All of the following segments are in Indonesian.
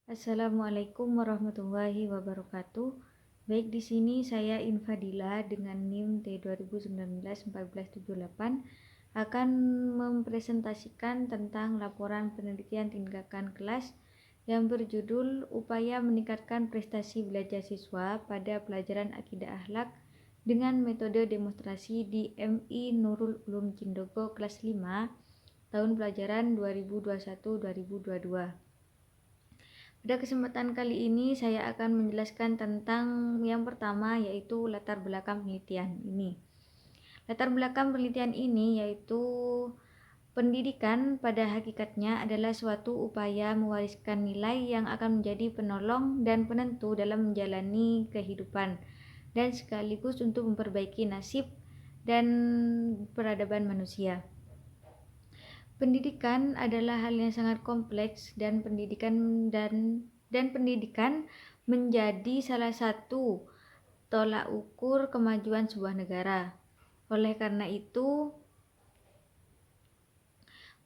Assalamualaikum warahmatullahi wabarakatuh. Baik, di sini saya Infadila dengan NIM T2019-1478 akan mempresentasikan tentang laporan penelitian tindakan kelas yang berjudul Upaya Meningkatkan Prestasi Belajar Siswa pada Pelajaran Akidah Akhlak dengan metode demonstrasi di MI Nurul Ulum Cindogo kelas 5 tahun pelajaran 2021-2022. Pada kesempatan kali ini saya akan menjelaskan tentang yang pertama, yaitu latar belakang penelitian ini. Latar belakang penelitian ini yaitu pendidikan pada hakikatnya adalah suatu upaya mewariskan nilai yang akan menjadi penolong dan penentu dalam menjalani kehidupan dan sekaligus untuk memperbaiki nasib dan peradaban manusia. Pendidikan adalah hal yang sangat kompleks dan pendidikan menjadi salah satu tolak ukur kemajuan sebuah negara. Oleh karena itu,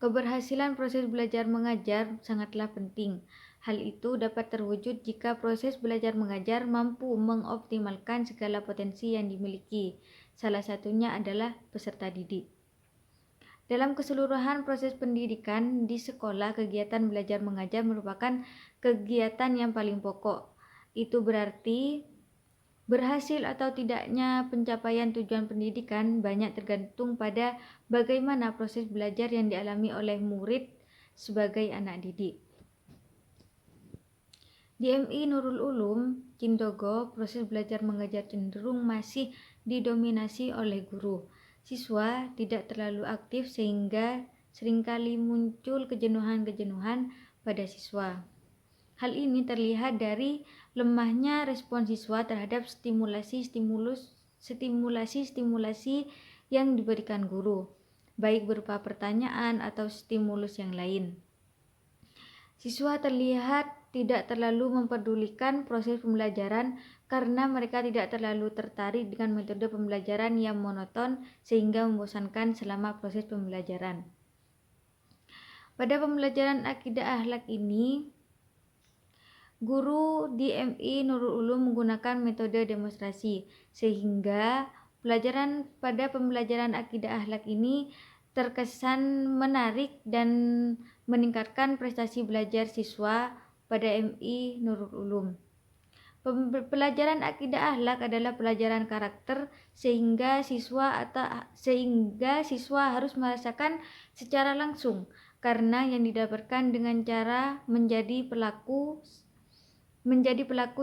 keberhasilan proses belajar mengajar sangatlah penting. Hal itu dapat terwujud jika proses belajar mengajar mampu mengoptimalkan segala potensi yang dimiliki. Salah satunya adalah peserta didik. Dalam keseluruhan proses pendidikan di sekolah, kegiatan belajar mengajar merupakan kegiatan yang paling pokok. Itu berarti berhasil atau tidaknya pencapaian tujuan pendidikan banyak tergantung pada bagaimana proses belajar yang dialami oleh murid sebagai anak didik. Di MI Nurul Ulum Cindogo, proses belajar mengajar cenderung masih didominasi oleh guru. Siswa tidak terlalu aktif sehingga seringkali muncul kejenuhan-kejenuhan pada siswa. Hal ini terlihat dari lemahnya respon siswa terhadap stimulasi yang diberikan guru, baik berupa pertanyaan atau stimulus yang lain. Siswa terlihat tidak terlalu mempedulikan proses pembelajaran karena mereka tidak terlalu tertarik dengan metode pembelajaran yang monoton sehingga membosankan selama proses pembelajaran. Pada pembelajaran akidah akhlak ini, guru di MI Nurul Ulum menggunakan metode demonstrasi sehingga pada pembelajaran akidah akhlak ini terkesan menarik dan meningkatkan prestasi belajar siswa pada MI Nurul Ulum. Pelajaran akidah akhlak adalah pelajaran karakter sehingga siswa harus merasakan secara langsung karena yang didapatkan dengan cara menjadi pelaku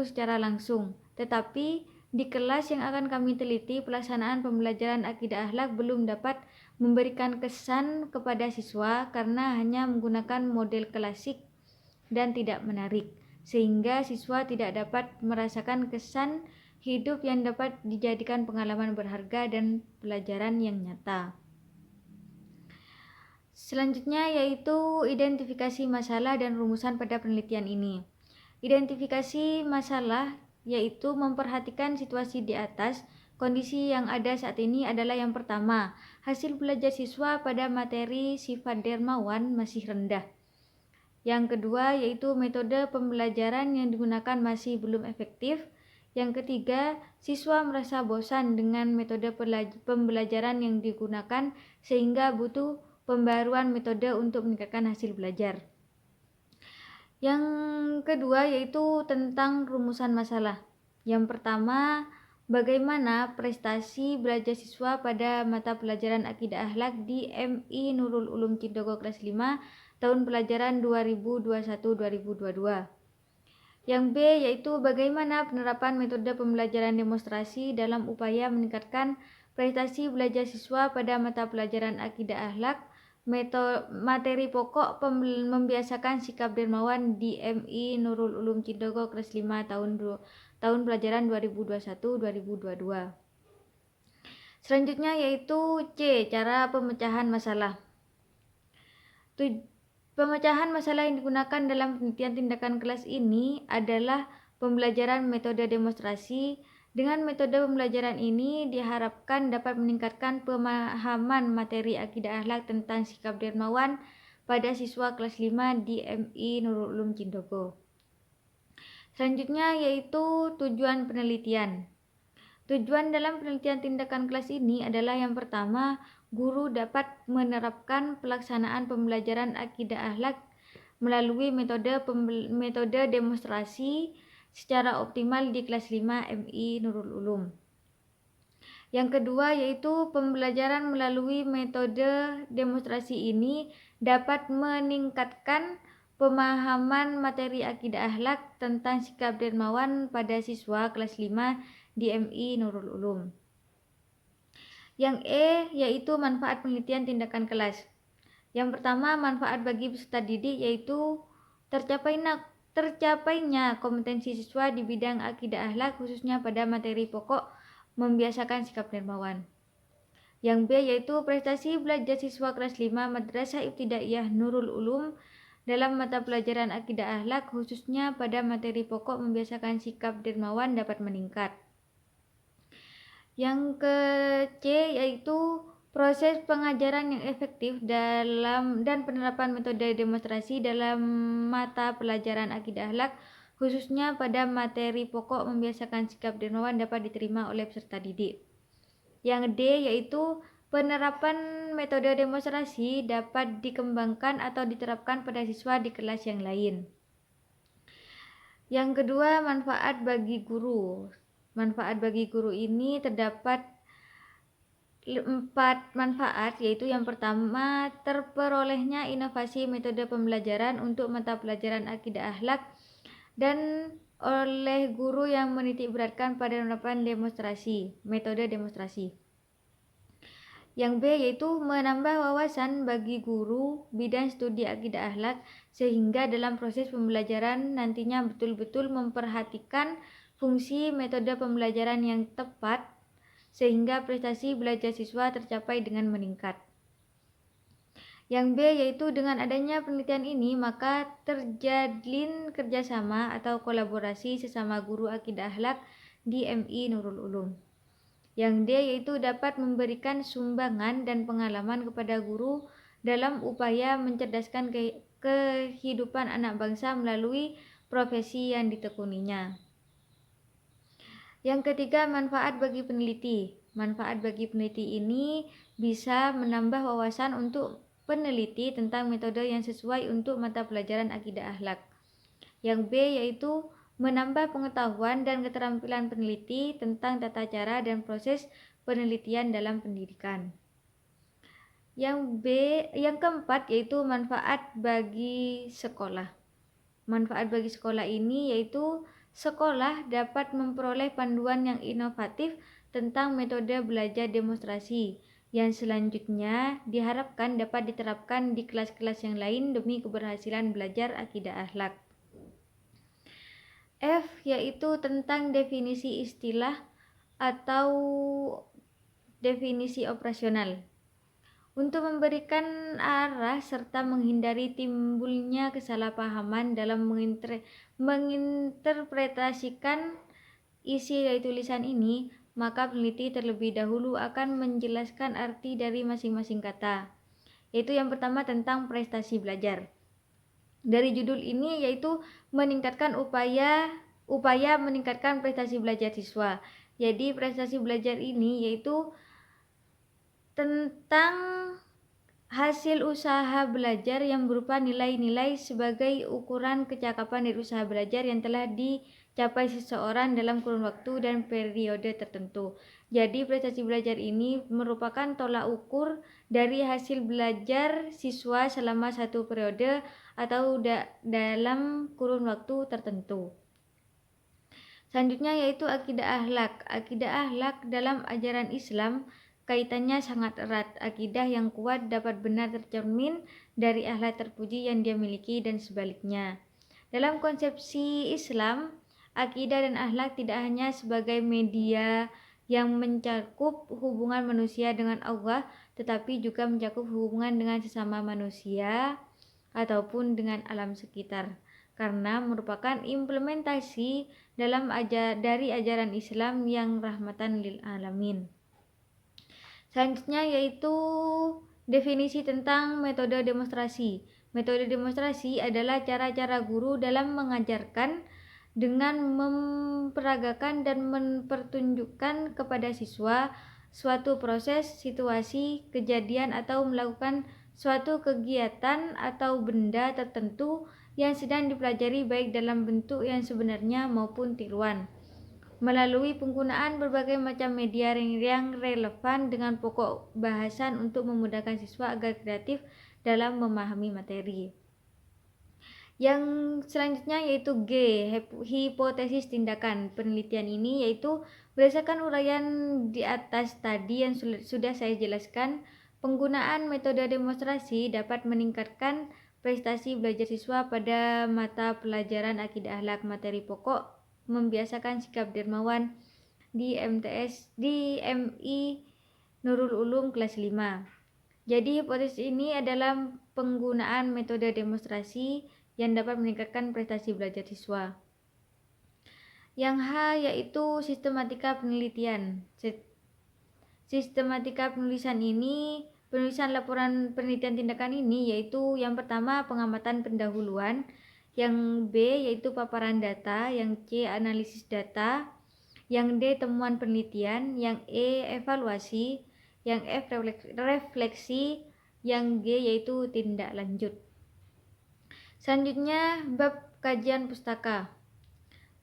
secara langsung. Tetapi di kelas yang akan kami teliti, pelaksanaan pembelajaran akidah akhlak belum dapat memberikan kesan kepada siswa karena hanya menggunakan model klasik dan tidak menarik, sehingga siswa tidak dapat merasakan kesan hidup yang dapat dijadikan pengalaman berharga dan pelajaran yang nyata. Selanjutnya yaitu identifikasi masalah dan rumusan pada penelitian ini. Identifikasi masalah yaitu memperhatikan situasi di atas. Kondisi yang ada saat ini adalah yang pertama, hasil belajar siswa pada materi sifat dermawan masih rendah. Yang kedua yaitu metode pembelajaran yang digunakan masih belum efektif. Yang ketiga, siswa merasa bosan dengan metode pembelajaran yang digunakan sehingga butuh pembaruan metode untuk meningkatkan hasil belajar. Yang kedua yaitu tentang rumusan masalah. Yang pertama, bagaimana prestasi belajar siswa pada mata pelajaran akidah akhlak di MI Nurul Ulum Cindogo kelas 5 tahun pelajaran 2021-2022. Yang B yaitu bagaimana penerapan metode pembelajaran demonstrasi dalam upaya meningkatkan prestasi belajar siswa pada mata pelajaran akidah akhlak. Materi pokok membiasakan sikap dermawan di MI Nurul Ulum Cindogo kelas 5 tahun pelajaran 2021-2022. Selanjutnya yaitu C, cara pemecahan masalah. Pemecahan masalah yang digunakan dalam penelitian tindakan kelas ini adalah pembelajaran metode demonstrasi. Dengan metode pembelajaran ini diharapkan dapat meningkatkan pemahaman materi akidah akhlak tentang sikap dermawan pada siswa kelas 5 di MI Nurul Ulum Cindogo. Selanjutnya yaitu tujuan penelitian. Tujuan dalam penelitian tindakan kelas ini adalah yang pertama, guru dapat menerapkan pelaksanaan pembelajaran akidah akhlak melalui metode demonstrasi secara optimal di kelas 5 MI Nurul Ulum. Yang kedua yaitu pembelajaran melalui metode demonstrasi ini dapat meningkatkan pemahaman materi akidah akhlak tentang sikap dermawan pada siswa kelas 5 di MI Nurul Ulum. Yang yaitu manfaat penelitian tindakan kelas. Yang pertama, manfaat bagi peserta didik yaitu tercapainya kompetensi siswa di bidang akidah akhlak khususnya pada materi pokok membiasakan sikap dermawan. Yang B yaitu prestasi belajar siswa kelas 5 Madrasah Ibtidaiyah Nurul Ulum dalam mata pelajaran akidah akhlak khususnya pada materi pokok membiasakan sikap dermawan dapat meningkat. Yang ke C yaitu proses pengajaran yang efektif dan penerapan metode demonstrasi dalam mata pelajaran akidah akhlak khususnya pada materi pokok membiasakan sikap dermawan dapat diterima oleh peserta didik. Yang D yaitu penerapan metode demonstrasi dapat dikembangkan atau diterapkan pada siswa di kelas yang lain. Yang kedua, manfaat bagi guru. Manfaat bagi guru ini terdapat 4 manfaat, yaitu yang pertama, terperolehnya inovasi metode pembelajaran untuk mata pelajaran akidah akhlak dan oleh guru yang menitik beratkan pada penerapan metode demonstrasi. Yang B yaitu menambah wawasan bagi guru bidang studi akidah akhlak sehingga dalam proses pembelajaran nantinya betul-betul memperhatikan fungsi metode pembelajaran yang tepat sehingga prestasi belajar siswa tercapai dengan meningkat. Yang B yaitu dengan adanya penelitian ini maka terjalin kerjasama atau kolaborasi sesama guru akidah akhlak di MI Nurul Ulum. Yang D yaitu dapat memberikan sumbangan dan pengalaman kepada guru dalam upaya mencerdaskan kehidupan anak bangsa melalui profesi yang ditekuninya. Yang ketiga, manfaat bagi peneliti. Manfaat bagi peneliti ini bisa menambah wawasan untuk peneliti tentang metode yang sesuai untuk mata pelajaran akidah akhlak. Yang B yaitu menambah pengetahuan dan keterampilan peneliti tentang tata cara dan proses penelitian dalam pendidikan. Yang keempat yaitu manfaat bagi sekolah. Manfaat bagi sekolah ini yaitu sekolah dapat memperoleh panduan yang inovatif tentang metode belajar demonstrasi yang selanjutnya diharapkan dapat diterapkan di kelas-kelas yang lain demi keberhasilan belajar akidah akhlak. F yaitu tentang definisi istilah atau definisi operasional. Untuk memberikan arah serta menghindari timbulnya kesalahpahaman dalam menginterpretasikan isi dari tulisan ini, maka peneliti terlebih dahulu akan menjelaskan arti dari masing-masing kata. Yaitu yang pertama tentang prestasi belajar. Dari judul ini yaitu meningkatkan upaya meningkatkan prestasi belajar siswa. Jadi prestasi belajar ini yaitu tentang hasil usaha belajar yang berupa nilai-nilai sebagai ukuran kecakapan dari usaha belajar yang telah dicapai seseorang dalam kurun waktu dan periode tertentu. Jadi prestasi belajar ini merupakan tolak ukur dari hasil belajar siswa selama satu periode atau dalam kurun waktu tertentu. Selanjutnya yaitu akidah akhlak. Akidah akhlak dalam ajaran Islam kaitannya sangat erat. Akidah yang kuat dapat benar tercermin dari akhlak terpuji yang dia miliki dan sebaliknya. Dalam konsepsi Islam, akidah dan akhlak tidak hanya sebagai media yang mencakup hubungan manusia dengan Allah, tetapi juga mencakup hubungan dengan sesama manusia ataupun dengan alam sekitar, karena merupakan implementasi dari ajaran Islam yang rahmatan lil alamin. Selanjutnya yaitu definisi tentang metode demonstrasi. Metode demonstrasi adalah cara-cara guru dalam mengajarkan dengan memperagakan dan mempertunjukkan kepada siswa suatu proses, situasi, kejadian atau melakukan suatu kegiatan atau benda tertentu yang sedang dipelajari baik dalam bentuk yang sebenarnya maupun tiruan, melalui penggunaan berbagai macam media yang relevan dengan pokok bahasan untuk memudahkan siswa agar kreatif dalam memahami materi. Yang selanjutnya yaitu G, hipotesis tindakan. Penelitian ini yaitu berdasarkan uraian di atas tadi yang sudah saya jelaskan, penggunaan metode demonstrasi dapat meningkatkan prestasi belajar siswa pada mata pelajaran akidah akhlak materi pokok, membiasakan sikap dermawan di MI Nurul Ulum kelas 5. Jadi hipotesis ini adalah penggunaan metode demonstrasi yang dapat meningkatkan prestasi belajar siswa. Yang H yaitu sistematika penelitian. Sistematika penulisan laporan penelitian tindakan ini yaitu yang pertama pengamatan pendahuluan, yang B yaitu paparan data, yang C analisis data, yang D temuan penelitian, yang E evaluasi, yang F refleksi, yang G yaitu tindak lanjut. Selanjutnya bab kajian pustaka.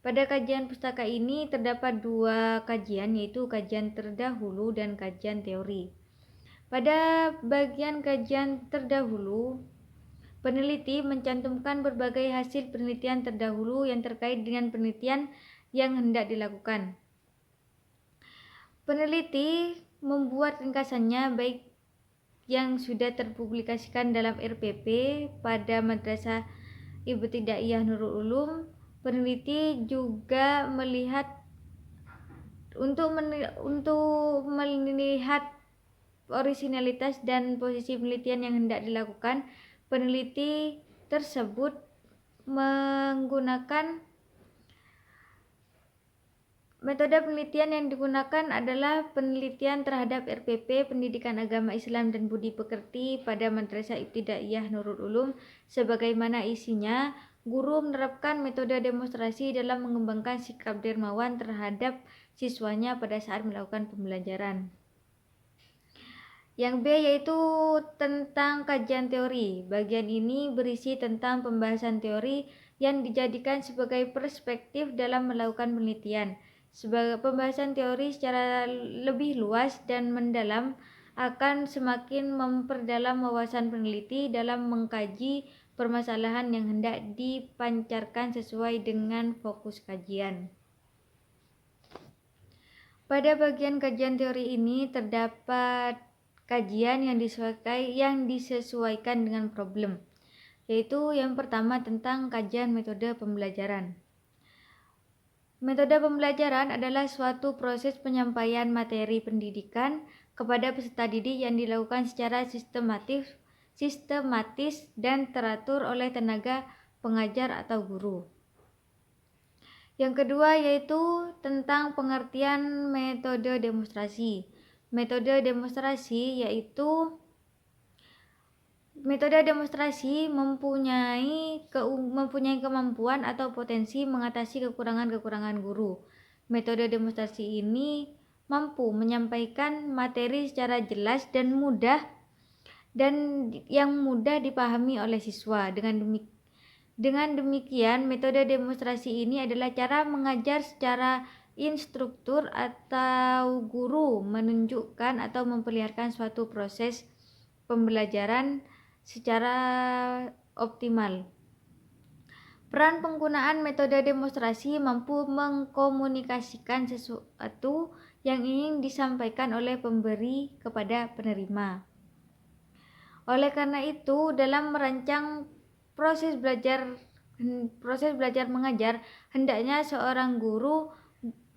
Pada kajian pustaka ini terdapat dua kajian, yaitu kajian terdahulu dan kajian teori. Pada bagian kajian terdahulu, peneliti mencantumkan berbagai hasil penelitian terdahulu yang terkait dengan penelitian yang hendak dilakukan. Peneliti membuat ringkasannya baik yang sudah terpublikasikan dalam RPP pada Madrasah Ibtidaiyah Nurul Ulum. Peneliti juga melihat orisinalitas dan posisi penelitian yang hendak dilakukan. Peneliti tersebut menggunakan metode penelitian yang digunakan adalah penelitian terhadap RPP Pendidikan Agama Islam dan Budi Pekerti pada Madrasah Ibtidaiyah Nurul Ulum. Sebagaimana isinya, guru menerapkan metode demonstrasi dalam mengembangkan sikap dermawan terhadap siswanya pada saat melakukan pembelajaran. Yang B yaitu tentang kajian teori. Bagian ini berisi tentang pembahasan teori yang dijadikan sebagai perspektif dalam melakukan penelitian. Sebagai pembahasan teori secara lebih luas dan mendalam akan semakin memperdalam wawasan peneliti dalam mengkaji permasalahan yang hendak dipancarkan sesuai dengan fokus kajian. Pada bagian kajian teori ini terdapat kajian yang disesuaikan dengan problem, yaitu yang pertama tentang kajian metode pembelajaran. Metode pembelajaran adalah suatu proses penyampaian materi pendidikan kepada peserta didik yang dilakukan secara sistematis dan teratur oleh tenaga pengajar atau guru. Yang kedua yaitu tentang pengertian metode demonstrasi. Metode demonstrasi mempunyai kemampuan atau potensi mengatasi kekurangan-kekurangan guru. Metode demonstrasi ini mampu menyampaikan materi secara jelas dan yang mudah dipahami oleh siswa. Dengan demikian, metode demonstrasi ini adalah cara mengajar secara instruktur atau guru menunjukkan atau memperlihatkan suatu proses pembelajaran secara optimal. Peran penggunaan metode demonstrasi mampu mengkomunikasikan sesuatu yang ingin disampaikan oleh pemberi kepada penerima. Oleh karena itu, dalam merancang proses belajar mengajar, hendaknya seorang guru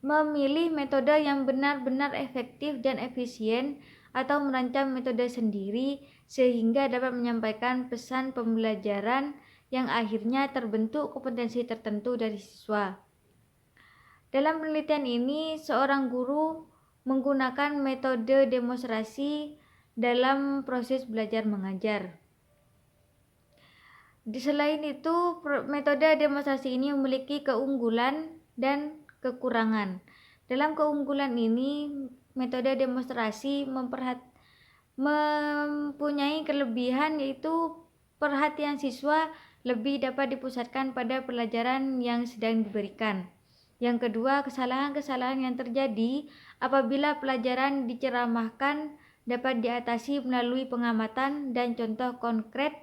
memilih metode yang benar-benar efektif dan efisien atau merancang metode sendiri sehingga dapat menyampaikan pesan pembelajaran yang akhirnya terbentuk kompetensi tertentu dari siswa. Dalam penelitian ini, seorang guru menggunakan metode demonstrasi dalam proses belajar mengajar. Selain itu, metode demonstrasi ini memiliki keunggulan dan kekurangan. Dalam keunggulan ini, metode demonstrasi mempunyai kelebihan, yaitu perhatian siswa lebih dapat dipusatkan pada pelajaran yang sedang diberikan. Yang kedua, kesalahan-kesalahan yang terjadi apabila pelajaran diceramahkan dapat diatasi melalui pengamatan dan contoh konkret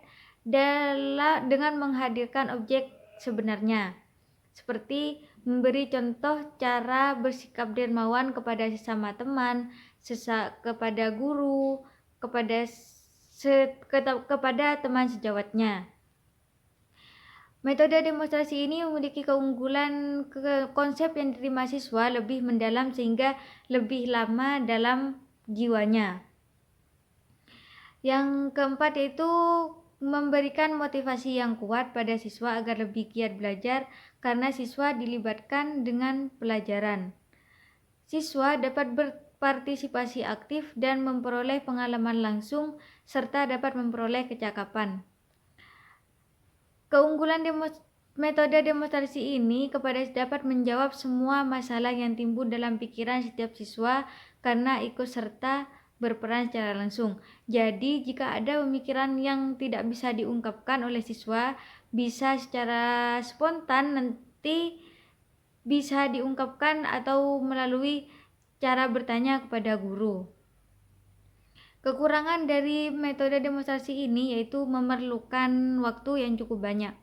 dengan menghadirkan objek sebenarnya, seperti memberi contoh cara bersikap dermawan kepada sesama teman, kepada guru, kepada teman sejawatnya. Metode demonstrasi ini memiliki keunggulan konsep yang diterima siswa lebih mendalam sehingga lebih lama dalam jiwanya. Yang keempat yaitu memberikan motivasi yang kuat pada siswa agar lebih giat belajar karena siswa dilibatkan dengan pelajaran. Siswa dapat berpartisipasi aktif dan memperoleh pengalaman langsung serta dapat memperoleh kecakapan. Keunggulan metode demonstrasi ini dapat menjawab semua masalah yang timbul dalam pikiran setiap siswa karena ikut serta berperan secara langsung. Jadi, jika ada pemikiran yang tidak bisa diungkapkan oleh siswa, bisa secara spontan nanti bisa diungkapkan atau melalui cara bertanya kepada guru. Kekurangan dari metode demonstrasi ini yaitu memerlukan waktu yang cukup banyak.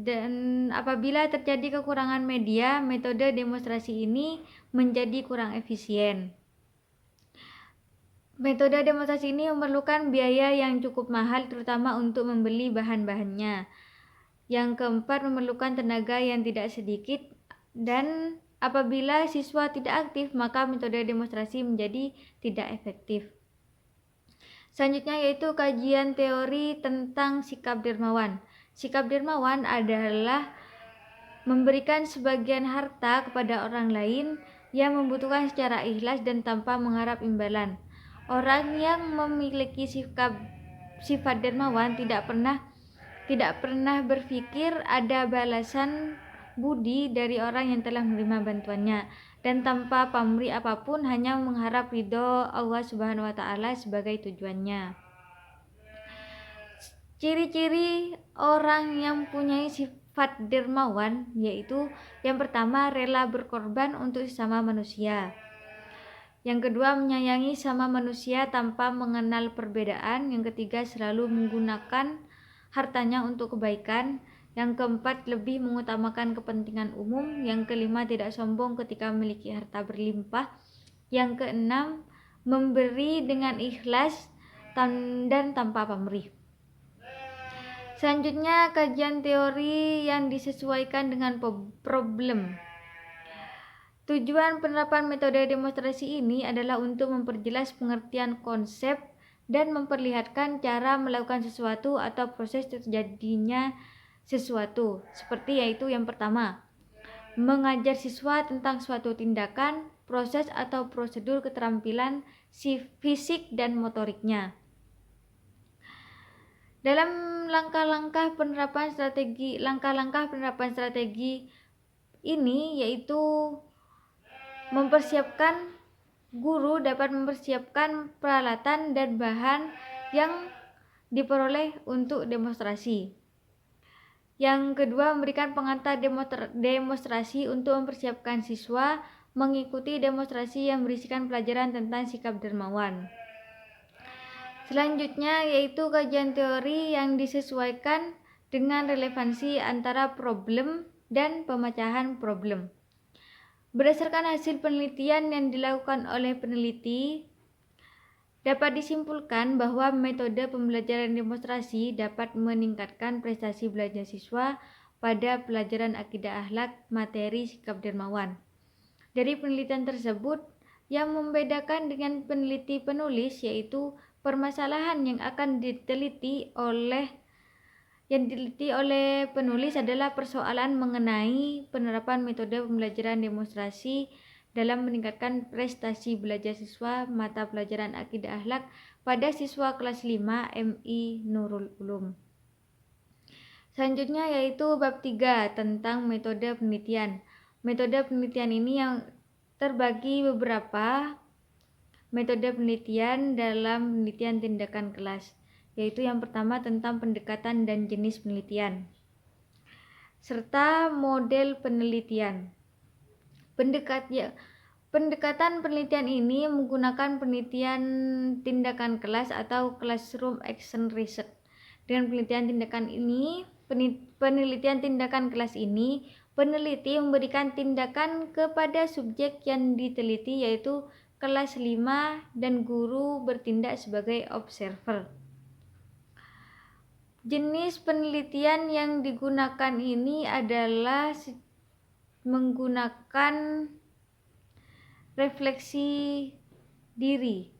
Dan apabila terjadi kekurangan media, metode demonstrasi ini menjadi kurang efisien. Metode demonstrasi ini memerlukan biaya yang cukup mahal, terutama untuk membeli bahan-bahannya. Yang keempat, memerlukan tenaga yang tidak sedikit, dan apabila siswa tidak aktif, maka metode demonstrasi menjadi tidak efektif. Selanjutnya yaitu kajian teori tentang sikap dermawan. Sikap dermawan adalah memberikan sebagian harta kepada orang lain yang membutuhkan secara ikhlas dan tanpa mengharap imbalan. Orang yang memiliki sifat dermawan tidak pernah berpikir ada balasan budi dari orang yang telah menerima bantuannya, dan tanpa pamrih apapun hanya mengharap ridho Allah Subhanahu wa taala sebagai tujuannya. Ciri-ciri orang yang punya sifat dermawan yaitu yang pertama, rela berkorban untuk sesama manusia. Yang kedua, menyayangi sama manusia tanpa mengenal perbedaan. Yang ketiga, selalu menggunakan hartanya untuk kebaikan. Yang keempat, lebih mengutamakan kepentingan umum. Yang kelima, tidak sombong ketika memiliki harta berlimpah. Yang keenam, memberi dengan ikhlas dan tanpa pamrih. Selanjutnya, kajian teori yang disesuaikan dengan problem. Tujuan penerapan metode demonstrasi ini adalah untuk memperjelas pengertian konsep dan memperlihatkan cara melakukan sesuatu atau proses terjadinya sesuatu. Seperti yaitu yang pertama, mengajar siswa tentang suatu tindakan, proses atau prosedur keterampilan fisik dan motoriknya. Dalam langkah-langkah penerapan strategi ini yaitu guru dapat mempersiapkan peralatan dan bahan yang diperoleh untuk demonstrasi. Yang kedua, memberikan pengantar demonstrasi untuk mempersiapkan siswa mengikuti demonstrasi yang berisikan pelajaran tentang sikap dermawan. Selanjutnya yaitu kajian teori yang disesuaikan dengan relevansi antara problem dan pemecahan problem. Berdasarkan hasil penelitian yang dilakukan oleh peneliti, dapat disimpulkan bahwa metode pembelajaran demonstrasi dapat meningkatkan prestasi belajar siswa pada pelajaran akidah akhlak materi sikap dermawan. Dari penelitian tersebut, yang membedakan dengan peneliti penulis yaitu permasalahan yang diteliti oleh penulis adalah persoalan mengenai penerapan metode pembelajaran demonstrasi dalam meningkatkan prestasi belajar siswa mata pelajaran akidah akhlak pada siswa kelas 5 MI Nurul Ulum. Selanjutnya yaitu bab 3 tentang metode penelitian. Metode penelitian ini yang terbagi beberapa metode penelitian dalam penelitian tindakan kelas, yaitu yang pertama tentang pendekatan dan jenis penelitian, serta model penelitian. Pendekatan penelitian ini menggunakan penelitian tindakan kelas atau classroom action research. Dengan penelitian tindakan kelas ini, peneliti memberikan tindakan kepada subjek yang diteliti, yaitu kelas 5, dan guru bertindak sebagai observer. Jenis penelitian yang digunakan ini adalah menggunakan refleksi diri,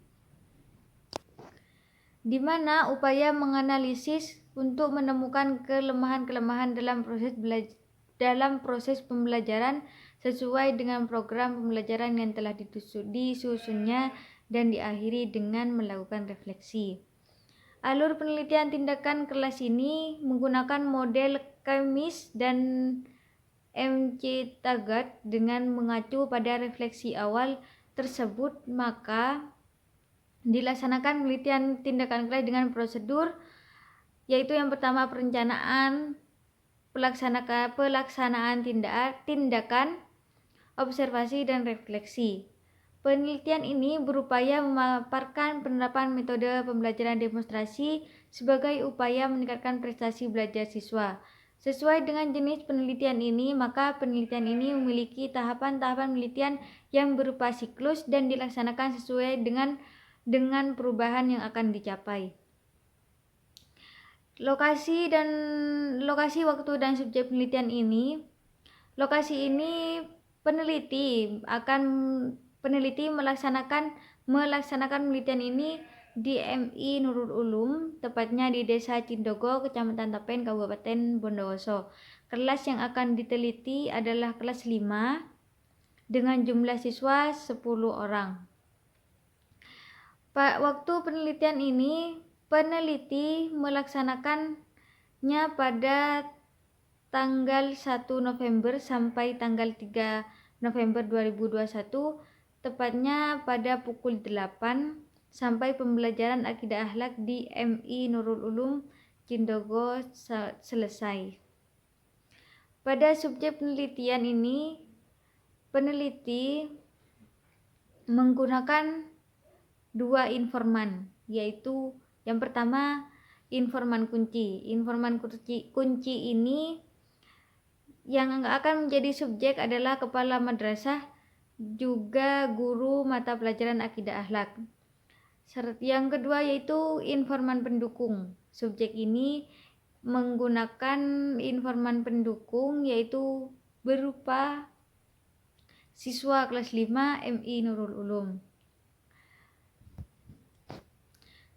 di mana upaya menganalisis untuk menemukan kelemahan-kelemahan dalam proses pembelajaran sesuai dengan program pembelajaran yang telah disusunnya dan diakhiri dengan melakukan refleksi. Alur penelitian tindakan kelas ini menggunakan model Camis dan M.C. Taggart. Dengan mengacu pada refleksi awal tersebut, maka dilaksanakan penelitian tindakan kelas dengan prosedur, yaitu yang pertama perencanaan, pelaksanaan tindakan, observasi, dan refleksi. Penelitian ini berupaya memaparkan penerapan metode pembelajaran demonstrasi sebagai upaya meningkatkan prestasi belajar siswa. Sesuai dengan jenis penelitian ini, maka penelitian ini memiliki tahapan-tahapan penelitian yang berupa siklus dan dilaksanakan sesuai dengan perubahan yang akan dicapai. Lokasi, waktu, dan subjek penelitian ini. Lokasi ini peneliti melaksanakan penelitian ini di MI Nurul Ulum, tepatnya di Desa Cindogo, Kecamatan Tapen, Kabupaten Bondowoso. Kelas yang akan diteliti adalah kelas 5 dengan jumlah siswa 10 orang. Waktu penelitian ini, peneliti melaksanakannya pada tanggal 1 November sampai tanggal 3 November 2021, tepatnya pada pukul 8, sampai pembelajaran akidah akhlak di MI Nurul Ulum Cindogo selesai. Pada subjek penelitian ini, peneliti menggunakan 2 informan, yaitu yang pertama informan kunci. Informan kunci ini yang akan menjadi subjek adalah kepala madrasah, juga guru mata pelajaran akidah akhlak. Yang kedua yaitu informan pendukung. Subjek ini menggunakan informan pendukung, yaitu berupa siswa kelas 5 MI Nurul Ulum.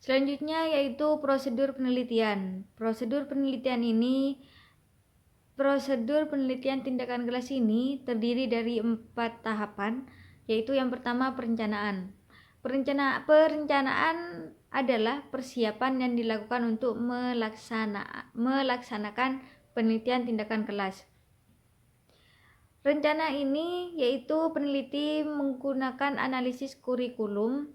Selanjutnya yaitu prosedur penelitian. Prosedur penelitian tindakan kelas ini terdiri dari 4 tahapan, yaitu yang pertama perencanaan. Perencanaan adalah persiapan yang dilakukan untuk melaksanakan penelitian tindakan kelas. Rencana ini yaitu peneliti menggunakan analisis kurikulum.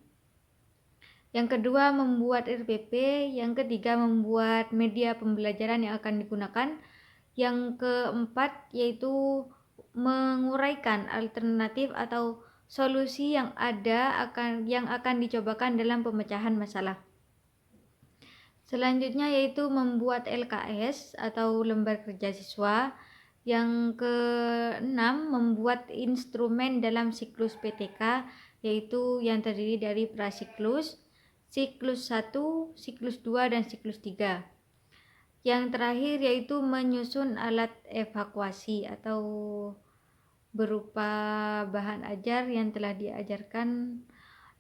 Yang kedua, membuat RPP. Yang ketiga, membuat media pembelajaran yang akan digunakan. Yang keempat, yaitu menguraikan alternatif atau solusi yang akan dicobakan dalam pemecahan masalah. Selanjutnya yaitu membuat LKS atau lembar kerja siswa. Yang keenam, membuat instrumen dalam siklus PTK, yaitu yang terdiri dari prasiklus, siklus 1, siklus 2, dan siklus 3. Yang terakhir yaitu menyusun alat evakuasi atau berupa bahan ajar yang telah diajarkan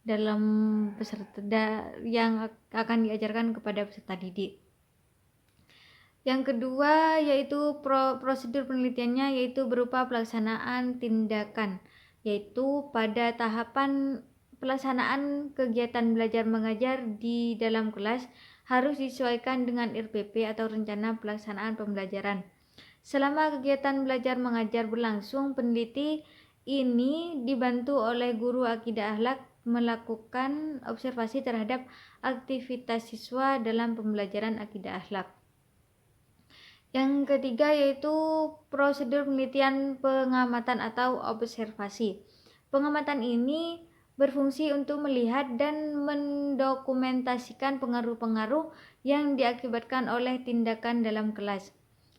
dalam yang akan diajarkan kepada peserta didik. Yang kedua yaitu prosedur penelitiannya, yaitu berupa pelaksanaan tindakan, yaitu pada tahapan pelaksanaan kegiatan belajar mengajar di dalam kelas harus disesuaikan dengan RPP atau Rencana Pelaksanaan Pembelajaran. Selama kegiatan belajar mengajar berlangsung, peneliti ini dibantu oleh guru akidah akhlak melakukan observasi terhadap aktivitas siswa dalam pembelajaran akidah akhlak. Yang ketiga yaitu prosedur penelitian pengamatan atau observasi. Pengamatan ini berfungsi untuk melihat dan mendokumentasikan pengaruh-pengaruh yang diakibatkan oleh tindakan dalam kelas.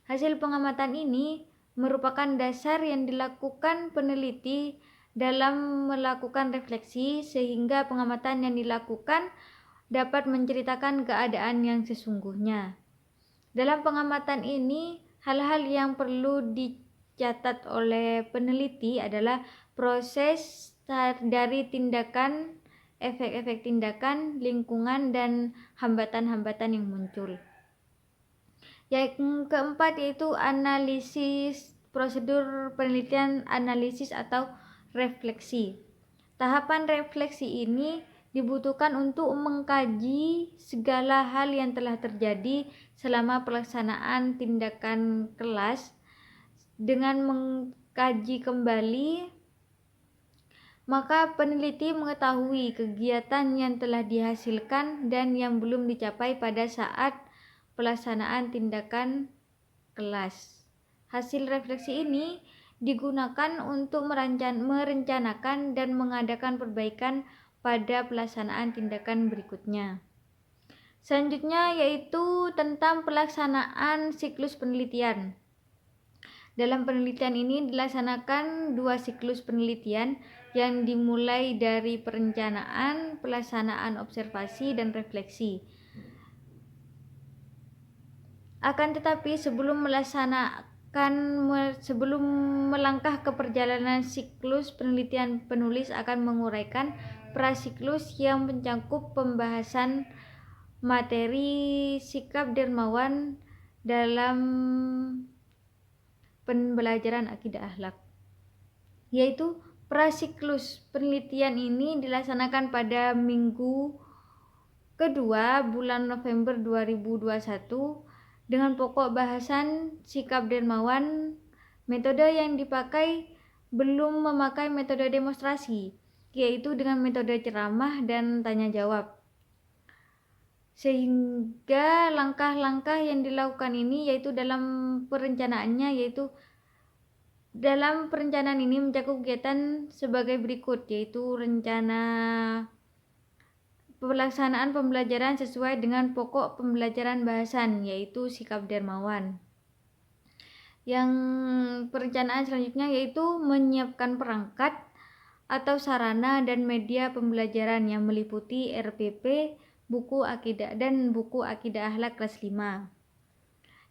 Hasil pengamatan ini merupakan dasar yang dilakukan peneliti dalam melakukan refleksi, sehingga pengamatan yang dilakukan dapat menceritakan keadaan yang sesungguhnya. Dalam pengamatan ini, hal-hal yang perlu dicatat oleh peneliti adalah proses dari tindakan, efek-efek tindakan, lingkungan, dan hambatan-hambatan yang muncul. Yang keempat yaitu analisis, prosedur penelitian analisis atau refleksi. Tahapan refleksi ini dibutuhkan untuk mengkaji segala hal yang telah terjadi selama pelaksanaan tindakan kelas. Dengan mengkaji kembali, maka peneliti mengetahui kegiatan yang telah dihasilkan dan yang belum dicapai pada saat pelaksanaan tindakan kelas. Hasil refleksi ini digunakan untuk merencanakan dan mengadakan perbaikan pada pelaksanaan tindakan berikutnya. Selanjutnya yaitu tentang pelaksanaan siklus penelitian. Dalam penelitian ini dilaksanakan 2 siklus penelitian yang dimulai dari perencanaan, pelaksanaan observasi, dan refleksi. Akan tetapi sebelum melangkah ke perjalanan siklus penelitian, penulis akan menguraikan prasiklus yang mencakup pembahasan materi sikap dermawan dalam pembelajaran akidah akhlak. Yaitu prasiklus penelitian ini dilaksanakan pada minggu kedua bulan November 2021 dengan pokok bahasan sikap dermawan. Metode yang dipakai belum memakai metode demonstrasi, yaitu dengan metode ceramah dan tanya jawab. Sehingga langkah-langkah yang dilakukan ini yaitu dalam perencanaannya, yaitu dalam perencanaan ini mencakup kegiatan sebagai berikut, yaitu rencana pelaksanaan pembelajaran sesuai dengan pokok pembelajaran bahasan, yaitu sikap dermawan. Yang perencanaan selanjutnya yaitu menyiapkan perangkat atau sarana dan media pembelajaran yang meliputi RPP, buku akidah, dan buku akidah akhlak kelas 5.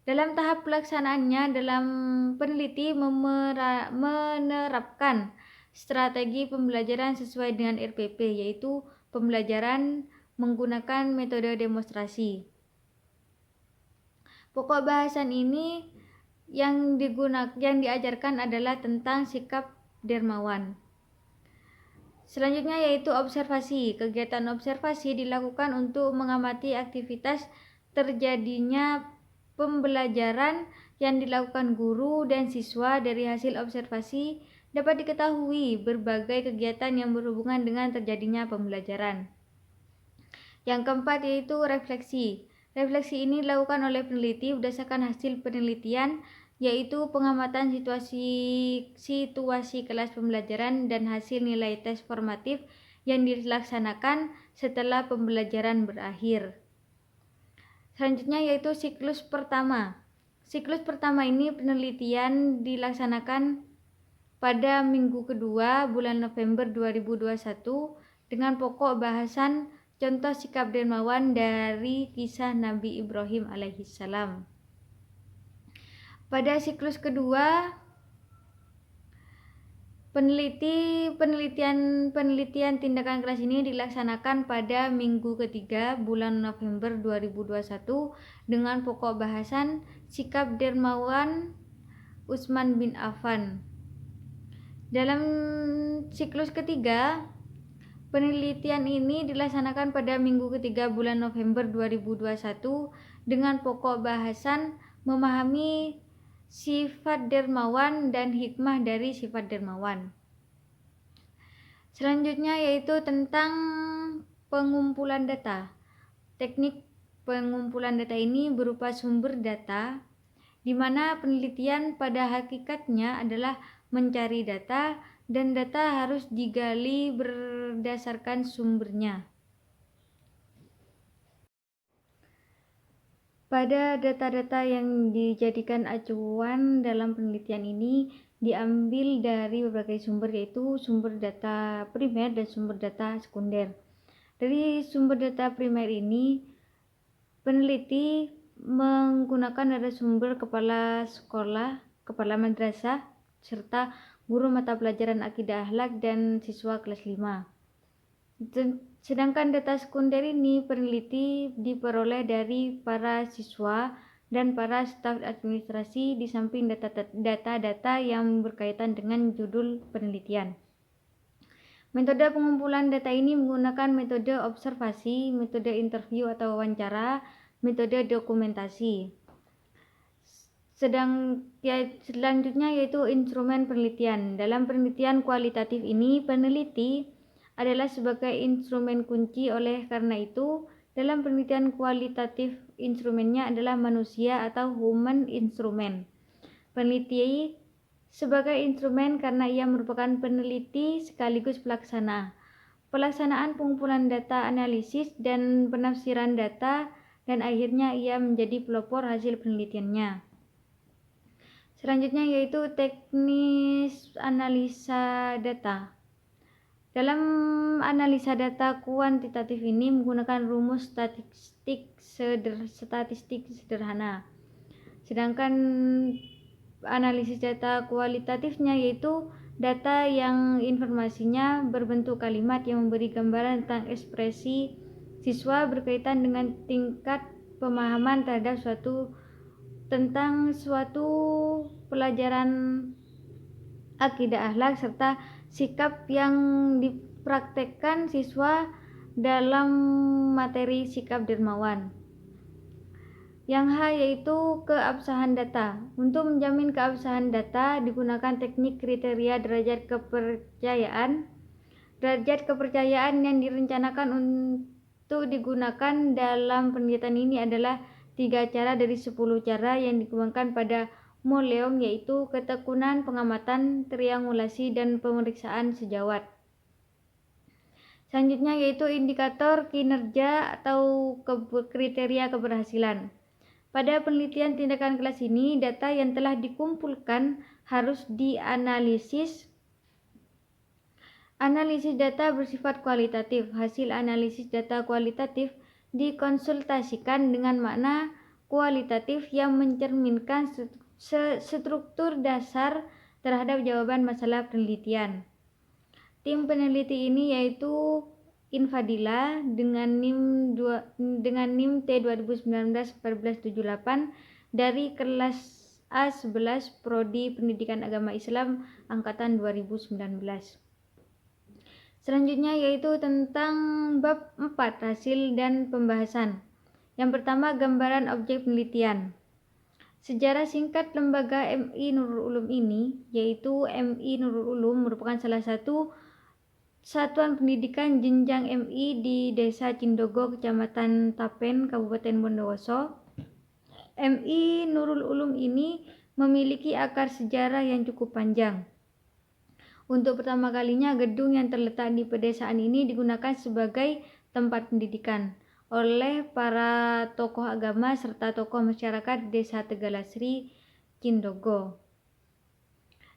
Dalam tahap pelaksanaannya, dalam peneliti menerapkan strategi pembelajaran sesuai dengan RPP, yaitu pembelajaran menggunakan metode demonstrasi. Pokok bahasan ini yang diajarkan adalah tentang sikap dermawan. Selanjutnya yaitu observasi. Kegiatan observasi dilakukan untuk mengamati aktivitas terjadinya pembelajaran yang dilakukan guru dan siswa. Dari hasil observasi dapat diketahui berbagai kegiatan yang berhubungan dengan terjadinya pembelajaran. Yang keempat yaitu refleksi. Refleksi ini dilakukan oleh peneliti berdasarkan hasil penelitian, yaitu pengamatan situasi kelas pembelajaran dan hasil nilai tes formatif yang dilaksanakan setelah pembelajaran berakhir. Selanjutnya yaitu siklus pertama. Siklus pertama ini penelitian dilaksanakan pada minggu kedua bulan November 2021 dengan pokok bahasan contoh sikap dermawan dari kisah Nabi Ibrahim alaihissalam. Pada siklus kedua, penelitian tindakan kelas ini dilaksanakan pada minggu ketiga bulan November 2021 dengan pokok bahasan sikap dermawan Utsman bin Affan. Dalam siklus ketiga, Penelitian ini dilaksanakan pada minggu ketiga bulan November 2021 dengan pokok bahasan memahami sifat dermawan dan hikmah dari sifat dermawan. Selanjutnya yaitu tentang pengumpulan data. Teknik pengumpulan data ini berupa sumber data, di mana penelitian pada hakikatnya adalah mencari data dan data harus digali berdasarkan sumbernya. Pada data-data yang dijadikan acuan dalam penelitian ini diambil dari berbagai sumber, yaitu sumber data primer dan sumber data sekunder. Dari sumber data primer ini, peneliti menggunakan narasumber kepala sekolah, kepala madrasah, serta guru mata pelajaran akidah akhlak dan siswa kelas 5. Sedangkan data sekunder ini peneliti diperoleh dari para siswa dan para staf administrasi di samping data-data yang berkaitan dengan judul penelitian. Metode pengumpulan data ini menggunakan metode observasi, metode interview atau wawancara, metode dokumentasi. Selanjutnya yaitu instrumen penelitian. Dalam penelitian kualitatif ini, peneliti adalah sebagai instrumen kunci. Oleh karena itu, dalam penelitian kualitatif instrumennya adalah manusia atau human instrument. Peneliti sebagai instrumen karena ia merupakan peneliti sekaligus pelaksana. Pelaksanaan pengumpulan data, analisis, dan penafsiran data, dan akhirnya ia menjadi pelopor hasil penelitiannya. Selanjutnya yaitu teknis analisa data. Dalam analisa data kuantitatif ini menggunakan rumus statistik sederhana. Sedangkan analisis data kualitatifnya yaitu data yang informasinya berbentuk kalimat yang memberi gambaran tentang ekspresi siswa berkaitan dengan tingkat pemahaman terhadap suatu pelajaran akidah akhlak serta sikap yang dipraktekkan siswa dalam materi sikap dermawan. Yang H yaitu keabsahan data. Untuk menjamin keabsahan data digunakan teknik kriteria derajat kepercayaan. Derajat kepercayaan yang direncanakan untuk digunakan dalam penelitian ini adalah 3 cara dari 10 cara yang dikembangkan pada Moleong, yaitu ketekunan, pengamatan, triangulasi, dan pemeriksaan sejawat. Selanjutnya yaitu indikator kinerja atau kriteria keberhasilan. Pada penelitian tindakan kelas ini, data yang telah dikumpulkan harus dianalisis. Analisis data bersifat kualitatif. Hasil analisis data kualitatif dikonsultasikan dengan makna kualitatif yang mencerminkan struktur dasar terhadap jawaban masalah penelitian. Tim peneliti ini yaitu Infadila dengan NIM T 2019-1478 dari kelas A11 Prodi Pendidikan Agama Islam angkatan 2019. Selanjutnya yaitu tentang bab 4 hasil dan pembahasan. Yang pertama, gambaran objek penelitian. Sejarah singkat lembaga MI Nurul Ulum ini, yaitu MI Nurul Ulum merupakan salah satu satuan pendidikan jenjang MI di Desa Cindogo, Kecamatan Tapen, Kabupaten Bondowoso. MI Nurul Ulum ini memiliki akar sejarah yang cukup panjang. Untuk pertama kalinya, gedung yang terletak di pedesaan ini digunakan sebagai tempat pendidikan oleh para tokoh agama serta tokoh masyarakat Desa Tegalasri, Cindogo.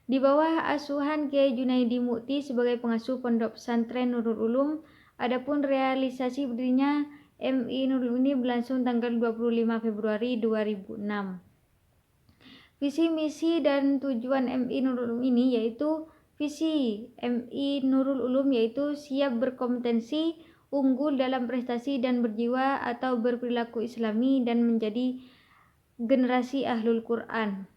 Di bawah asuhan Kiai Junaidi Mukti sebagai pengasuh Pondok Pesantren Nurul Ulum, adapun realisasi berdirinya MI Nurul Ulum ini berlangsung tanggal 25 Februari 2006. Visi, misi, dan tujuan MI Nurul Ulum ini yaitu visi MI Nurul Ulum yaitu siap berkompetensi, unggul dalam prestasi dan berjiwa atau berperilaku islami dan menjadi generasi ahlul Quran.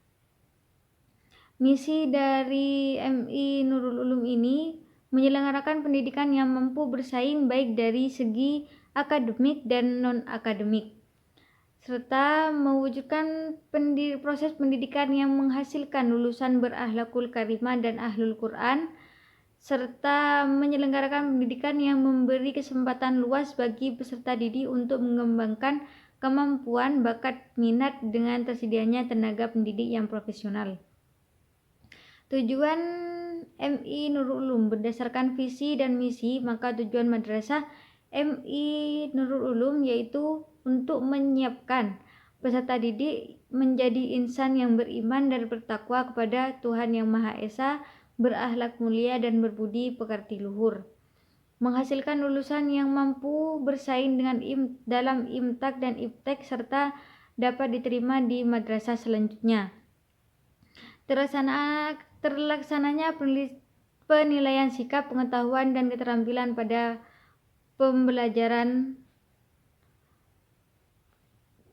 Misi dari MI Nurul Ulum ini menyelenggarakan pendidikan yang mampu bersaing baik dari segi akademik dan non-akademik, serta mewujudkan proses pendidikan yang menghasilkan lulusan berakhlakul karimah dan ahlul Quran, serta menyelenggarakan pendidikan yang memberi kesempatan luas bagi peserta didik untuk mengembangkan kemampuan, bakat, minat dengan tersedianya tenaga pendidik yang profesional. Tujuan MI Nurul Ulum berdasarkan visi dan misi, maka tujuan madrasah MI Nurul Ulum yaitu untuk menyiapkan peserta didik menjadi insan yang beriman dan bertakwa kepada Tuhan Yang Maha Esa, berakhlak mulia dan berbudi pekerti luhur, menghasilkan lulusan yang mampu bersaing dengan dalam imtak dan iptek serta dapat diterima di madrasah selanjutnya. Terlaksananya penilaian sikap, pengetahuan, dan keterampilan pada pembelajaran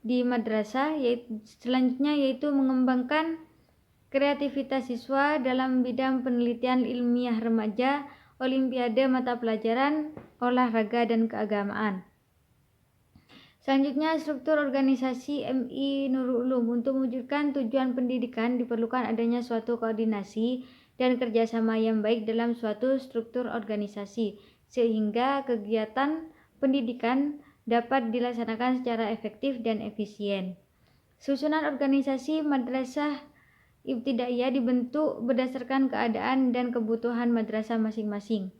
di madrasah selanjutnya yaitu mengembangkan kreativitas siswa dalam bidang penelitian ilmiah remaja, olimpiade mata pelajaran, olahraga, dan keagamaan. Selanjutnya, struktur organisasi MI Nurul Ulum. Untuk mewujudkan tujuan pendidikan diperlukan adanya suatu koordinasi dan kerjasama yang baik dalam suatu struktur organisasi, sehingga kegiatan pendidikan dapat dilaksanakan secara efektif dan efisien. Susunan organisasi madrasah ibtidaiyah dibentuk berdasarkan keadaan dan kebutuhan madrasah masing-masing.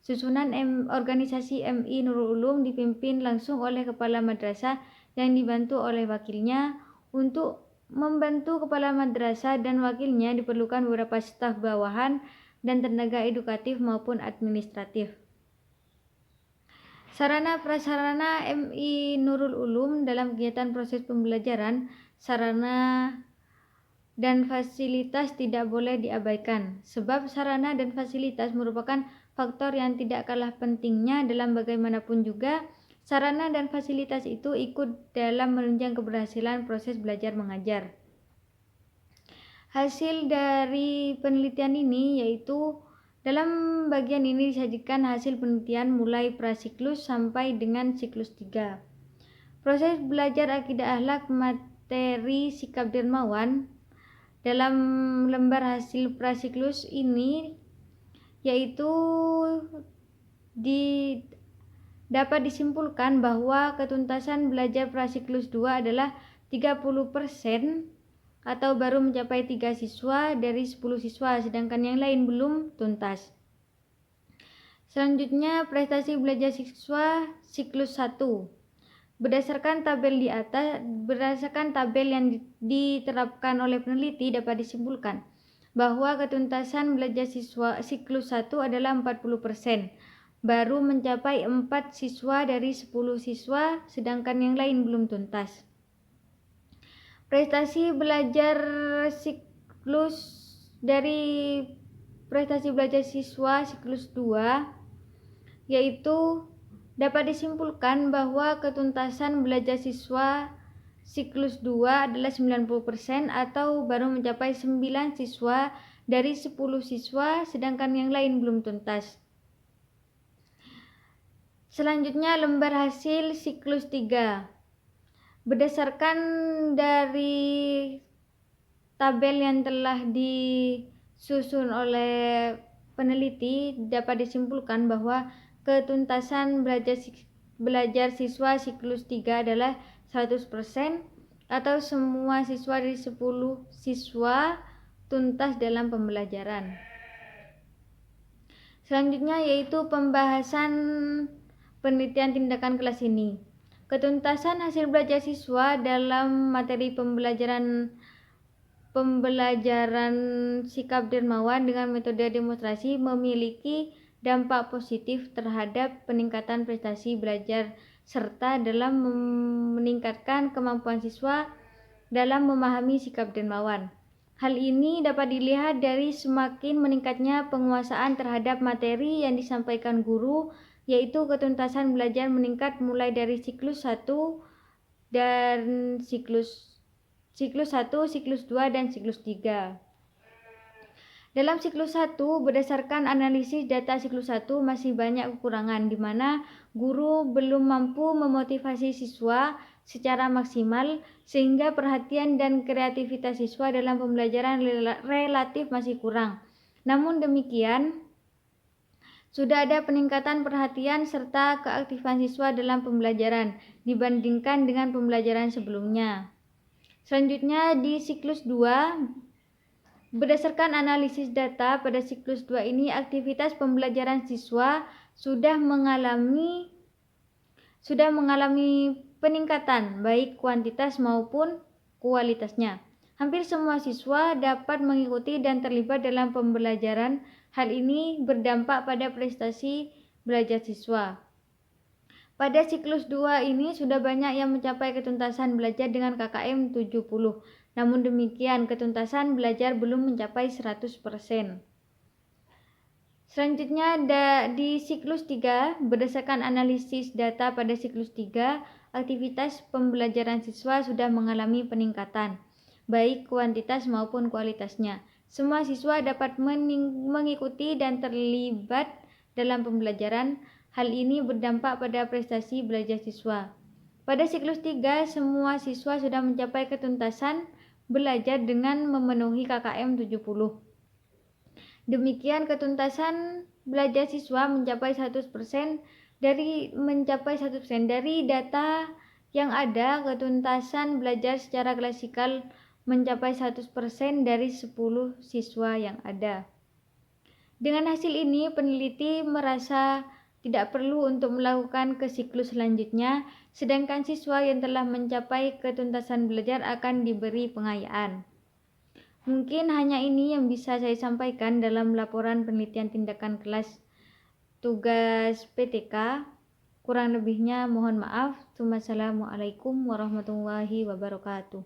Susunan organisasi MI Nurul Ulum dipimpin langsung oleh kepala madrasah yang dibantu oleh wakilnya. Untuk membantu kepala madrasah dan wakilnya diperlukan beberapa staf bawahan dan tenaga edukatif maupun administratif. Sarana prasarana MI Nurul Ulum dalam kegiatan proses pembelajaran, sarana dan fasilitas tidak boleh diabaikan, sebab sarana dan fasilitas merupakan faktor yang tidak kalah pentingnya dalam bagaimanapun juga sarana dan fasilitas itu ikut dalam menunjang keberhasilan proses belajar mengajar. Hasil dari penelitian ini yaitu dalam bagian ini disajikan hasil penelitian mulai prasiklus sampai dengan siklus 3. Proses belajar akidah akhlak materi sikap dermawan dalam lembar hasil prasiklus ini yaitu dapat disimpulkan bahwa ketuntasan belajar prasiklus 2 adalah 30% atau baru mencapai 3 siswa dari 10 siswa, sedangkan yang lain belum tuntas. Selanjutnya, prestasi belajar siswa siklus 1. Berdasarkan tabel yang diterapkan oleh peneliti dapat disimpulkan bahwa ketuntasan belajar siswa siklus 1 adalah 40%, baru mencapai 4 siswa dari 10 siswa, sedangkan yang lain belum tuntas. Prestasi belajar siswa siklus 2 yaitu dapat disimpulkan bahwa ketuntasan belajar siswa siklus 2 adalah 90% atau baru mencapai 9 siswa dari 10 siswa, sedangkan yang lain belum tuntas. Selanjutnya, lembar hasil siklus 3. Berdasarkan dari tabel yang telah disusun oleh peneliti dapat disimpulkan bahwa ketuntasan belajar siswa siklus 3 adalah 100% atau semua siswa dari 10 siswa tuntas dalam pembelajaran. Selanjutnya yaitu pembahasan penelitian tindakan kelas ini. Ketuntasan hasil belajar siswa dalam materi pembelajaran sikap dermawan dengan metode demonstrasi memiliki dampak positif terhadap peningkatan prestasi belajar serta dalam meningkatkan kemampuan siswa dalam memahami sikap dermawan. Hal ini dapat dilihat dari semakin meningkatnya penguasaan terhadap materi yang disampaikan guru, yaitu ketuntasan belajar meningkat mulai dari siklus 1 dan siklus 1, siklus 2 dan siklus 3. Dalam siklus 1, berdasarkan analisis data siklus 1 masih banyak kekurangan di mana guru belum mampu memotivasi siswa secara maksimal sehingga perhatian dan kreativitas siswa dalam pembelajaran relatif masih kurang. Namun demikian, sudah ada peningkatan perhatian serta keaktifan siswa dalam pembelajaran dibandingkan dengan pembelajaran sebelumnya. Selanjutnya di siklus 2, berdasarkan analisis data pada siklus 2 ini, aktivitas pembelajaran siswa sudah mengalami peningkatan baik kuantitas maupun kualitasnya. Hampir semua siswa dapat mengikuti dan terlibat dalam pembelajaran. Hal ini berdampak pada prestasi belajar siswa. Pada siklus 2 ini sudah banyak yang mencapai ketuntasan belajar dengan KKM 70. Namun demikian, ketuntasan belajar belum mencapai 100%. Selanjutnya di siklus 3, berdasarkan analisis data pada siklus 3, aktivitas pembelajaran siswa sudah mengalami peningkatan, baik kuantitas maupun kualitasnya. Semua siswa dapat mengikuti dan terlibat dalam pembelajaran. Hal ini berdampak pada prestasi belajar siswa. Pada siklus 3, semua siswa sudah mencapai ketuntasan belajar dengan memenuhi KKM 70. Demikian ketuntasan belajar siswa mencapai 100%. Dari data yang ada, ketuntasan belajar secara klasikal mencapai 100% dari 10 siswa yang ada. Dengan hasil ini, peneliti merasa tidak perlu untuk melakukan ke siklus selanjutnya, sedangkan siswa yang telah mencapai ketuntasan belajar akan diberi pengayaan. Mungkin hanya ini yang bisa saya sampaikan dalam laporan penelitian tindakan kelas tugas PTK. Kurang lebihnya mohon maaf. Wassalamualaikum warahmatullahi wabarakatuh.